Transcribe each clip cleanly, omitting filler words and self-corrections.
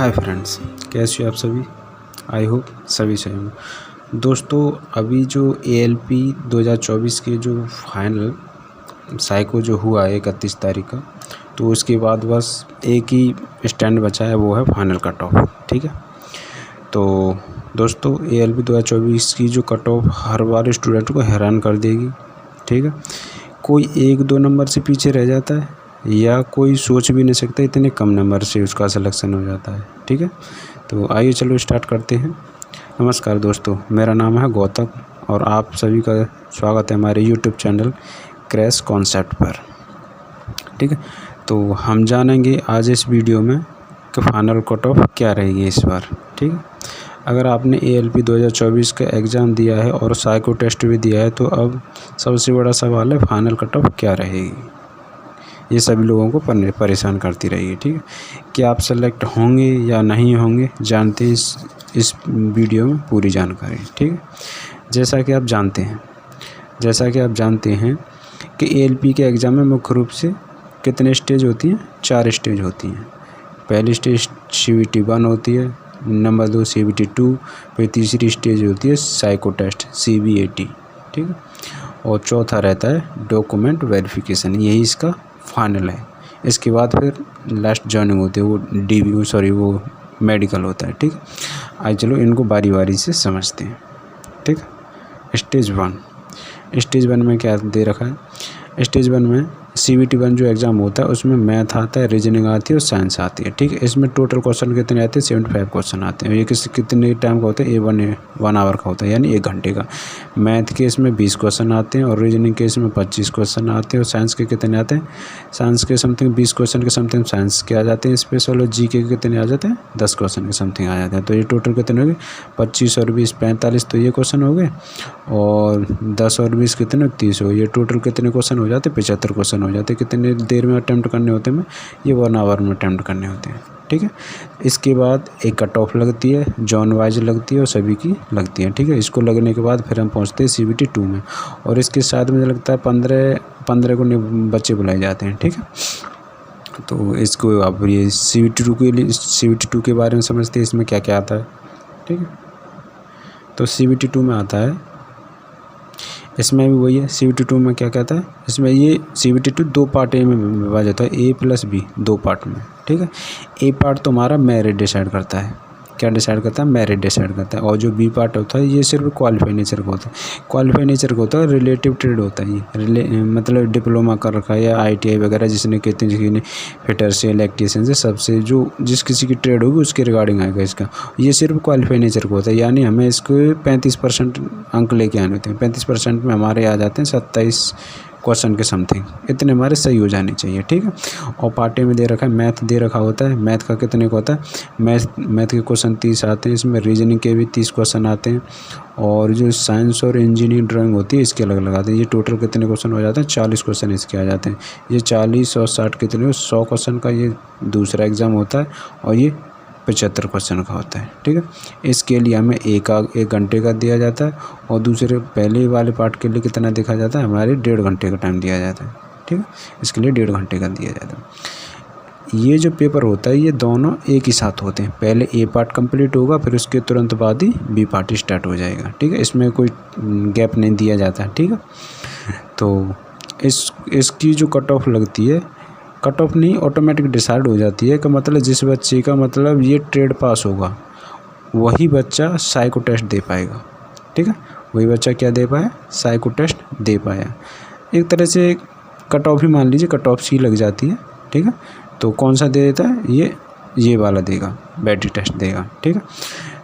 Hi friends, कैसे हो आप सभी। आई होप सभी सही होंगे। दोस्तों, अभी जो ALP 2024 के जो फाइनल साइको जो हुआ है 31 तारीख का, तो उसके बाद बस एक ही स्टैंड बचा है, वो है फाइनल कट ऑफ। ठीक है, तो दोस्तों ALP 2024 की जो cut of her bar student को हैरान कर देगी। ठीक है, कोई 1-2 नंबर से पीछे रह जाता है या कोई सोच भी नहीं सकता इतने कम नंबर से उसका सिलेक्शन हो जाता है। ठीक है, तो आइए चलो स्टार्ट करते हैं। नमस्कार दोस्तों, मेरा नाम है गौतम और आप सभी का स्वागत है हमारे YouTube चैनल क्रैश कॉन्सेप्ट पर। ठीक है, तो हम जानेंगे आज इस वीडियो में कि फाइनल कट ऑफ क्या रहेगी इस बार। ठीक है, अगर आपने ALP 2024 का एग्ज़ाम दिया है और साइको टेस्ट भी दिया है, तो अब सबसे बड़ा सवाल है फाइनल कट ऑफ क्या रहेगी। ये सभी लोगों को परेशान करती रहेगी। ठीक है, कि आप सेलेक्ट होंगे या नहीं होंगे, जानते हैं इस वीडियो में पूरी जानकारी। ठीक है, जैसा कि आप जानते हैं कि ALP के एग्ज़ाम में मुख्य रूप से कितने स्टेज होती हैं? 4 स्टेज होती हैं। पहली स्टेज CBT 1 होती है, नंबर 2 CBT 2, फिर तीसरी स्टेज होती है साइको टेस्ट CBAT। ठीक है, और चौथा रहता है डॉक्यूमेंट वेरिफिकेशन, यही इसका फाइनल है। इसके बाद फिर लास्ट जॉइनिंग होती है, वो मेडिकल होता है। ठीक है, आज चलो इनको बारी बारी से समझते हैं। ठीक है, स्टेज 1 में क्या दे रखा है? स्टेज 1 में CBT 1 जो एग्ज़ाम होता है उसमें मैथ आता है, रीजनिंग आती है और साइंस आती है। ठीक है, इसमें टोटल क्वेश्चन कितने आते हैं? 75 क्वेश्चन आते हैं। ये कितने टाइम का होता है? 1 आवर का होता है, यानी 1 घंटे का। मैथ के इसमें 20 क्वेश्चन आते हैं और रीजनिंग के इसमें 25 क्वेश्चन आते हैं। और साइंस के कितने आते हैं? साइंस के समथिंग 20 क्वेश्चन के समथिंग साइंस के आ जाते हैं स्पेशल, और GK के कितने आ जाते हैं? 10 क्वेश्चन के समथिंग आ जाते हैं। तो ये टोटल कितने हो गए? 25 और 20 45, तो ये क्वेश्चन हो गए। और 10 और 20 कितने? 30 हो। ये टोटल कितने क्वेश्चन हो जाते हैं? 75 क्वेश्चन हो जाते हैं। कितने देर में अटैम्प्ट करने होते हैं? ये 1 आवर में अटैम्प्ट करने होते हैं। ठीक है, इसके बाद एक कट ऑफ लगती है, जॉन वाइज लगती है और सभी की लगती है। ठीक है, इसको लगने के बाद फिर हम पहुंचते हैं CBT 2 में, और इसके साथ मुझे लगता है 15 को बच्चे बुलाए जाते हैं। ठीक है, तो इसको अब ये CBT 2 के बारे में समझते हैं, इसमें क्या क्या आता है। ठीक है, तो CBT 2 में आता है, इसमें भी वही है। CBT 2 में क्या कहता है? इसमें ये CBT 2 दो पार्ट में विभाजित होता है, A + B, 2 पार्ट में। ठीक है, A पार्ट तो हमारा मेरिट डिसाइड करता है। क्या डिसाइड करता है? मेरिट डिसाइड करता है। और जो B पार्ट होता है ये सिर्फ क्वालिफाई नेचर का होता है। क्वालिफाई नेचर का होता है, रिलेटिव ट्रेड होता है ये। मतलब डिप्लोमा कर रखा है या ITI वगैरह जिसने किसी ने फिटर से, इलेक्ट्रीशियन से, सबसे जो जिस किसी की ट्रेड होगी उसके रिगार्डिंग आएगा इसका। ये सिर्फ क्वालिफाई नेचर का होता है, यानी हमें इसको 35% अंक लेके आने होते हैं। 35% में हमारे आ जाते हैं 27 क्वेश्चन के समथिंग, इतने हमारे सही हो जाने चाहिए। ठीक है, और पार्ट ए में दे रखा है, मैथ दे रखा होता है। मैथ का कितने का होता है? मैथ के क्वेश्चन 30 आते हैं। इसमें रीजनिंग के भी 30 क्वेश्चन आते हैं। और जो साइंस और इंजीनियरिंग ड्राइंग होती है इसके अलग अलग आते हैं। ये टोटल कितने क्वेश्चन हो जाते हैं? 40 क्वेश्चन इसके आ जाते हैं। ये 40 और 60 कितने? 100 क्वेश्चन का ये दूसरा एग्ज़ाम होता है, और ये 75 क्वेश्चन का होता है। ठीक है, इसके लिए हमें एक घंटे का दिया जाता है, और दूसरे पहले वाले पार्ट के लिए कितना देखा जाता है? हमारे 1.5 घंटे का टाइम दिया जाता है। ठीक है, इसके लिए 1.5 घंटे का दिया जाता है। ये जो पेपर होता है ये दोनों एक ही साथ होते हैं। पहले A पार्ट कंप्लीट होगा, फिर उसके तुरंत बाद ही B पार्ट स्टार्ट हो जाएगा। ठीक है, इसमें कोई गैप नहीं दिया जाता है। ठीक है, तो इसकी जो कट ऑफ लगती है, कट ऑफ नहीं, ऑटोमेटिक डिसाइड हो जाती है कि मतलब जिस बच्चे का मतलब ये ट्रेड पास होगा वही बच्चा साइको टेस्ट दे पाएगा। ठीक है, वही बच्चा क्या दे पाया? साइको टेस्ट दे पाया। एक तरह से कट ऑफ ही मान लीजिए, कट ऑफ सी लग जाती है। ठीक है, तो कौन सा दे देता है? ये वाला देगा, बैटरी टेस्ट देगा। ठीक है,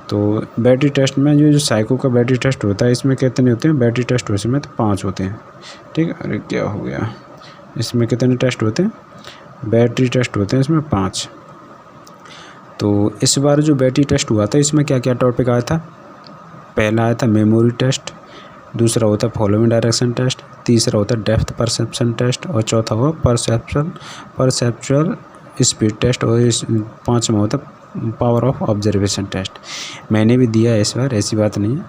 तो बैटरी टेस्ट में जो साइको का बैटरी टेस्ट होता है इसमें कितने होते हैं? बैटरी टेस्ट उसमें तो 5 होते हैं। ठीक है, अरे क्या हो गया, इसमें कितने टेस्ट होते हैं? बैटरी टेस्ट होते हैं इसमें 5। तो इस बार जो बैटरी टेस्ट हुआ था इसमें क्या क्या टॉपिक आया था? पहला आया था मेमोरी टेस्ट, दूसरा होता है फॉलोइंग डायरेक्शन टेस्ट, तीसरा होता है डेप्थ परसेप्शन टेस्ट, और चौथा हुआ परसेप्चुअल स्पीड टेस्ट, और इस 5वां होता है पावर ऑफ ऑब्जर्वेशन टेस्ट। मैंने भी दिया है इस बार, ऐसी बात नहीं है।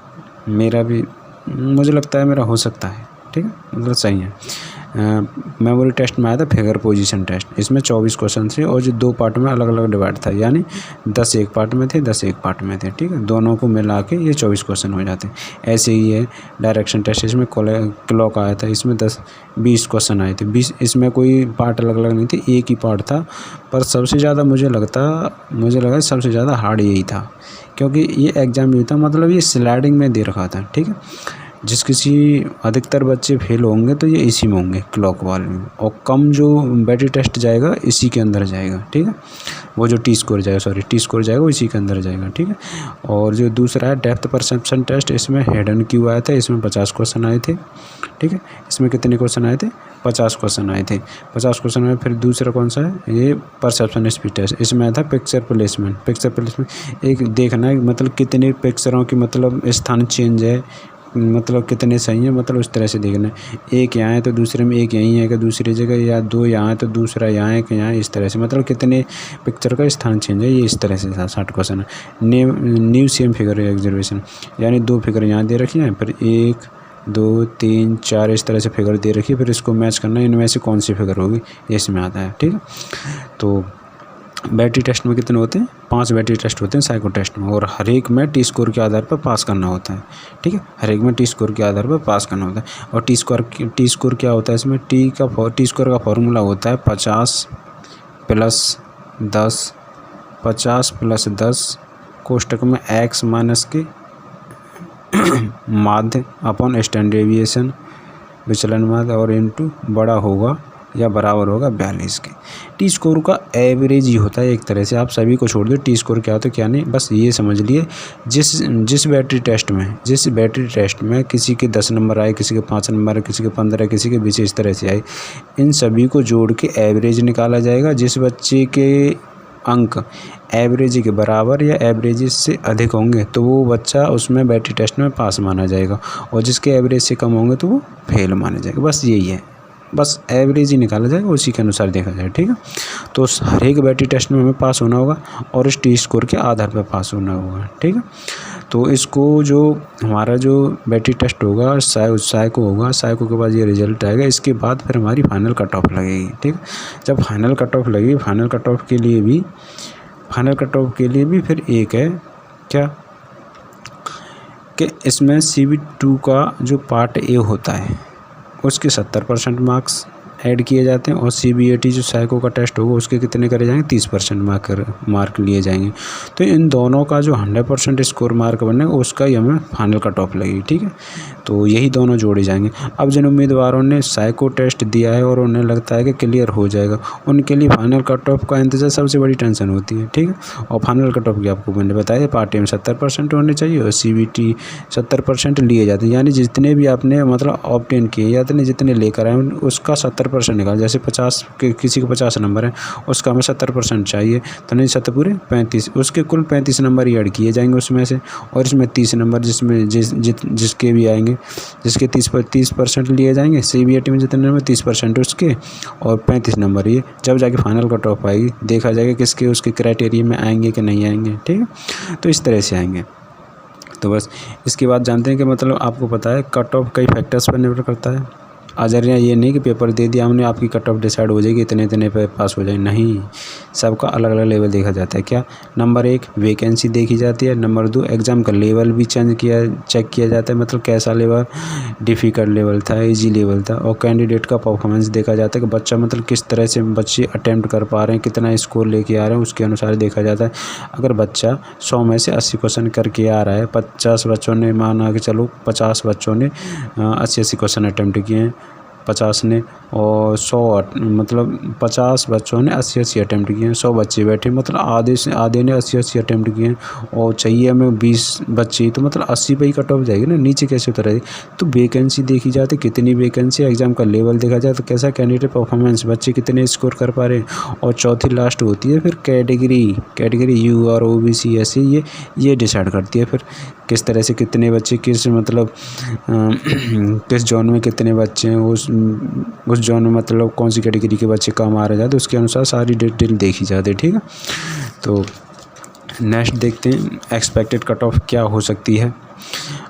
मेरा भी, मुझे लगता है मेरा हो सकता है। ठीक है, मतलब सही है। मेमोरी टेस्ट में आया था फिगर पोजीशन टेस्ट, इसमें 24 क्वेश्चन थे और जो 2 पार्ट में अलग अलग डिवाइड था, यानी 10 एक पार्ट में थे, 10 एक पार्ट में थे, ठीक है, दोनों को मिला के ये 24 क्वेश्चन हो जाते हैं। ऐसे ही है डायरेक्शन टेस्ट, इसमें क्लॉक आया था, इसमें 20 क्वेश्चन आए थे, 20, इसमें कोई पार्ट अलग अलग नहीं थे, एक ही पार्ट था, पर सबसे ज़्यादा मुझे लगा सबसे ज़्यादा हार्ड यही था, क्योंकि ये एग्ज़ाम नहीं था, मतलब ये स्लाइडिंग में दे रखा था, ठीक है। जिस किसी अधिकतर बच्चे फेल होंगे तो ये इसी में होंगे, क्लॉक वाले में, और कम जो बैटरी टेस्ट जाएगा इसी के अंदर जाएगा, ठीक है, वो जो टी स्कोर जाएगा वो इसी के अंदर जाएगा, ठीक है। और जो दूसरा है डेप्थ परसेप्शन टेस्ट, इसमें हिडन क्यू आया था, इसमें 50 क्वेश्चन आए थे, ठीक है। इसमें कितने क्वेश्चन आए थे? 50 क्वेश्चन आए थे। 50 क्वेश्चन में फिर दूसरा कौन सा है? ये परसेप्शन स्पीड टेस्ट, इसमें आया था पिक्चर प्लेसमेंट एक देखना है, मतलब कितने पिक्चरों की मतलब स्थान चेंज है, मतलब कितने सही है, मतलब उस तरह से देखना है, एक यहाँ है तो दूसरे में एक यहीं है कि दूसरी जगह, या 2 यहाँ है तो दूसरा यहाँ है कि यहाँ, इस तरह से, मतलब कितने पिक्चर का स्थान चेंज है, ये इस तरह से 60 क्वेश्चन है। न्यू सेम फिगर ऑब्जर्वेशन, यानी 2 फिगर यहाँ दे रखी हैं, फिर 1 2 3 4 इस तरह से फिगर दे रखी है, फिर इसको मैच करना है, इनमें से कौन सी फिगर होगी, ये इसमें आता है, ठीक है। तो बैटरी टेस्ट में कितने होते हैं? 5 बैटरी टेस्ट होते हैं साइको टेस्ट में, और हर एक में टी स्कोर के आधार पर पास करना होता है, ठीक है, हर एक में टी स्कोर के आधार पर पास करना होता है। और टी स्कोर क्या होता है इसमें? टी स्कोर का फॉर्मूला होता है 50 + 10, 50 + 10 कोष्टक में x माइनस के माध्य अपॉन स्टैंडर्ड डेविएशन विचलन माध्य और इनटू बड़ा होगा या बराबर होगा 42 के। टी स्कोर का एवरेज ही होता है एक तरह से, आप सभी को छोड़ दो टी स्कोर क्या होता है क्या नहीं, बस ये समझ लिए जिस बैटरी टेस्ट में किसी के 10 नंबर आए, किसी के 5 नंबर आए, किसी के 15, किसी के 20, इस तरह से आए, इन सभी को जोड़ के एवरेज निकाला जाएगा। जिस बच्चे के अंक एवरेज के बराबर या एवरेज से अधिक होंगे तो वो बच्चा उसमें बैटरी टेस्ट में पास माना जाएगा, और जिसके एवरेज से कम होंगे तो वो फेल माना जाएगा। बस यही है, बस एवरेज ही निकाला जाएगा, उसी के अनुसार देखा जाए, ठीक है। तो हर एक बैटरी टेस्ट में हमें पास होना होगा और इस टी स्कोर के आधार पर पास होना होगा, ठीक है। तो इसको जो हमारा जो बैटरी टेस्ट होगा साइको होगा, साइको के बाद ये रिजल्ट आएगा, इसके बाद फिर हमारी फाइनल कट ऑफ लगेगी, ठीक है। जब फाइनल कट ऑफ लगेगी, फाइनल कट ऑफ के लिए भी फिर एक है क्या कि इसमें CB2 का जो पार्ट ए होता है उसके 70% मार्क्स ऐड किए जाते हैं, और CBAT जो साइको का टेस्ट होगा उसके कितने करे जाएंगे? 30% मार्क लिए जाएंगे। तो इन दोनों का जो 100% स्कोर मार्क बनेगा उसका ही हमें फाइनल कट ऑफ लगेगी, ठीक है। तो यही दोनों जोड़े जाएंगे। अब जिन उम्मीदवारों ने साइको टेस्ट दिया है और उन्हें लगता है कि क्लियर हो जाएगा, उनके लिए फाइनल कट ऑफ का इंतजार सबसे बड़ी टेंशन होती है, ठीक है। और फाइनल कट ऑफ की आपको मैंने बताया पार्ट ए में 70% होने चाहिए और CBT 70% लिए जाते हैं, यानी जितने भी आपने मतलब ऑब्टेन किए या जितने लेकर आए उसका 70% निकाल। जैसे 50 के किसी को 50 नंबर है, उसका हमें 70% चाहिए, तो नहीं 7 पूरे 35, उसके कुल 35 नंबर ही ऐड किए जाएंगे उसमें से, और इसमें 30 नंबर जिसमें जिसके भी आएंगे, जिसके 30% लिए जाएंगे। CBAT में जितने नंबर 30% उसके और 35 नंबर ये, जब जाके फाइनल कट ऑफ आएगी देखा जाएगा किसके उसके क्राइटेरिया में आएंगे कि नहीं आएंगे, ठीक है। तो इस तरह से आएंगे। तो बस इसके बाद जानते हैं कि मतलब आपको पता है कट ऑफ कई फैक्टर्स पर निर्भर करता है। आजरिया ये नहीं कि पेपर दे दिया हमने आपकी कट ऑफ डिसाइड हो जाएगी, इतने पे पास हो जाए, नहीं, सबका अलग अलग लेवल देखा जाता है। क्या? नंबर 1 वैकेंसी देखी जाती है, नंबर 2 एग्ज़ाम का लेवल भी चेक किया जाता है, मतलब कैसा लेवल, डिफ़िकल्ट लेवल था, इजी लेवल था, और कैंडिडेट का परफॉर्मेंस देखा जाता है कि बच्चा मतलब किस तरह से बच्चे अटैम्प्ट कर पा रहे हैं, कितना स्कोर लेके आ रहे हैं, उसके अनुसार देखा जाता है। अगर बच्चा 100 में से 80 क्वेश्चन करके आ रहा है, 50 बच्चों ने माना कि चलो 50 बच्चों ने 80 क्वेश्चन अटैम्प्ट किए हैं, 50 ने, और 100 मतलब 50 बच्चों ने 80 अटैम्प्ट किए हैं, 100 बच्चे बैठे मतलब आधे ने 80 अटैम्प्ट किए हैं, और चाहिए हमें 20 बच्चे, तो मतलब 80 पे ही कट ऑफ जाएगी ना, नीचे कैसे उतरेगी। तो वैकेंसी देखी जाती, कितनी वैकेंसी, एग्ज़ाम का लेवल देखा जाए तो कैसा कैंडिडेट परफॉर्मेंस, बच्चे कितने स्कोर कर पा रहे हैं, और चौथी लास्ट होती है फिर कैटेगरी U और OBC ऐसे ये डिसाइड करती है फिर किस तरह से कितने बच्चे किस मतलब किस जोन में कितने बच्चे हैं, उस जोन में मतलब कौन सी कैटेगरी के बच्चे कम आ रहे जाते, उसके अनुसार सारी डिटेल देखी जाती है, ठीक है। तो नेक्स्ट देखते हैं एक्सपेक्टेड कट ऑफ क्या हो सकती है।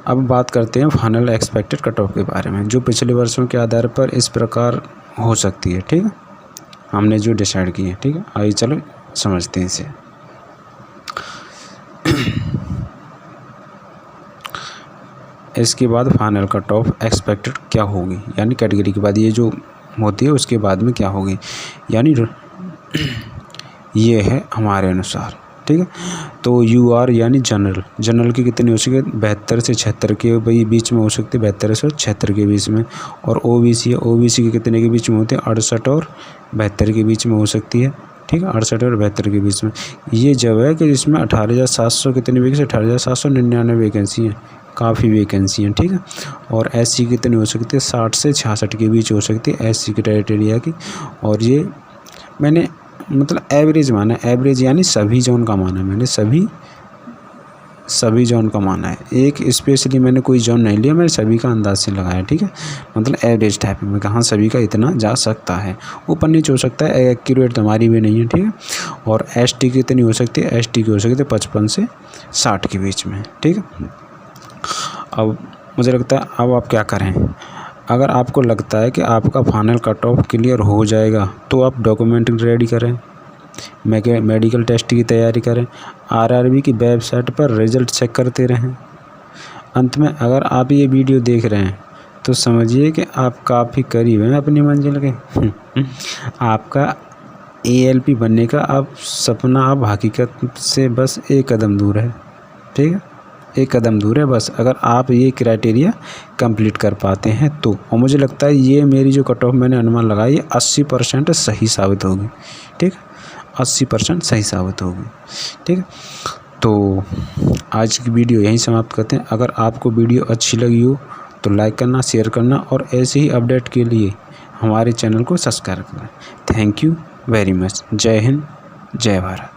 अब बात करते हैं फाइनल एक्सपेक्टेड कट ऑफ के बारे में, जो पिछले वर्षों के आधार पर इस प्रकार हो सकती है। ठीक है, हमने जो डिसाइड की है। ठीक है, आइए चलो समझते हैं इसे। इसके बाद फाइनल कट ऑफ एक्सपेक्टेड क्या होगी, यानी कैटेगरी के बाद ये जो होती है उसके बाद में क्या होगी, यानी ये है हमारे अनुसार। ठीक है, तो UR यानी जनरल की कितनी हो सकती है, 72 से 76 के बीच में हो सकती है, 72 से 76 के बीच में। और OBC है, OBC के कितने के बीच में होते हैं, 68 और 72 के बीच में हो सकती है। ठीक है, 68 और 72 के बीच में। ये जब है कि जिसमें 18,700 कितनी वैकेंसी, 18,799 वैकेंसी हैं, काफ़ी वैकेंसी हैं। ठीक है, और SC कितनी हो सकती है, 60 से 66 के बीच हो सकती है SC क्राइटेरिया की। और ये मैंने मतलब एवरेज माना है, एवरेज यानी सभी जोन का माना है, मैंने सभी जोन का माना है। एक स्पेशली मैंने कोई जोन नहीं लिया, मैंने सभी का अंदाज से लगाया। ठीक है, मतलब एवरेज टाइप में कहाँ सभी का इतना जा सकता है, ऊपर नीचे हो सकता है, एक्यूरेट तो हमारी भी नहीं है। ठीक है, और ST की कितनी हो सकती है, ST की हो सकती है 55 से 60 के बीच में। ठीक है, अब मुझे लगता है अब आप क्या करें, अगर आपको लगता है कि आपका फाइनल कट ऑफ क्लियर हो जाएगा तो आप डॉक्यूमेंट रेडी करें, मेडिकल टेस्ट की तैयारी करें, RRB की वेबसाइट पर रिजल्ट चेक करते रहें। अंत में अगर आप ये वीडियो देख रहे हैं तो समझिए कि आप काफ़ी करीब हैं अपनी मंजिल के। आपका ALP बनने का अब सपना अब हकीकत से बस एक कदम दूर है। ठीक है, एक कदम दूर है बस, अगर आप ये क्राइटेरिया कंप्लीट कर पाते हैं तो। और मुझे लगता है ये मेरी जो कट ऑफ मैंने अनुमान लगाई ये 80% सही साबित होगी। ठीक है, 80% सही साबित होगी। ठीक है, तो आज की वीडियो यहीं समाप्त करते हैं। अगर आपको वीडियो अच्छी लगी हो तो लाइक करना, शेयर करना और ऐसे ही अपडेट के लिए हमारे चैनल को सब्सक्राइब करें। Thank you very much. जय हिंद, जय भारत।